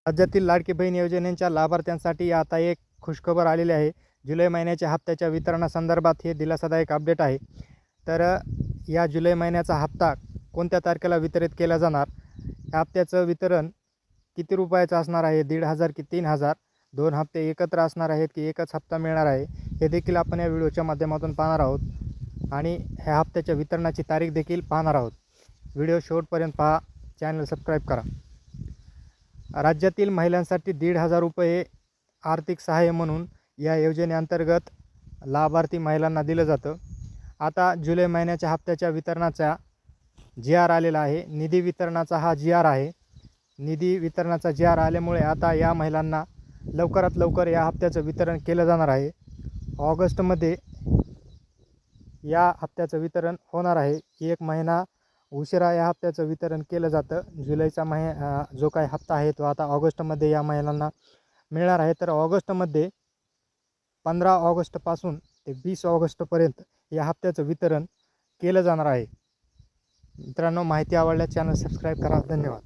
राज्यातील लाडकी बहीण योजनेच्या लाभार्थ्यांसाठी आता एक खुशखबर आलेली आहे. जुलै महिन्याच्या हप्त्याच्या वितरणासंदर्भात हे दिलासादायक अपडेट आहे. तर या जुलै महिन्याचा हप्ता कोणत्या तारखेला वितरित केला जाणार, या हप्त्याचं वितरण किती रुपयाचं असणार आहे, 1,500 की 3,000, 2 हप्ते एकत्र असणार आहेत की एकच हप्ता मिळणार आहे, हे देखील आपण या व्हिडिओच्या माध्यमातून पाहणार आहोत. आणि ह्या हप्त्याच्या वितरणाची तारीख देखील पाहणार आहोत. व्हिडिओ शेवटपर्यंत पहा, चॅनल सबस्क्राईब करा. राज्यातील महिलांसाठी 1,500 रुपये आर्थिक सहाय्य म्हणून या योजनेअंतर्गत लाभार्थी महिलांना दिलं जातं. आता जुलै महिन्याच्या हप्त्याच्या वितरणाचा GR आलेला आहे. निधी वितरणाचा हा GR आहे. निधी वितरणाचा GR आल्यामुळे आता या महिलांना लवकरात लवकर या हप्त्याचं वितरण केलं जाणार आहे. ऑगस्टमध्ये या हप्त्याचं वितरण होणार आहे. 1 महिना उशिरा या हप्त्याचं वितरण केलं जातं. जुलैचा जो काही हप्ता आहे तो आता ऑगस्टमध्ये या महिलांना मिळणार आहे. तर ऑगस्टमध्ये 15 ऑगस्टपासून ते 20 ऑगस्टपर्यंत या हप्त्याचं वितरण केलं जाणार आहे. मित्रांनो, माहिती आवडल्यास चॅनल सबस्क्राईब करा. धन्यवाद.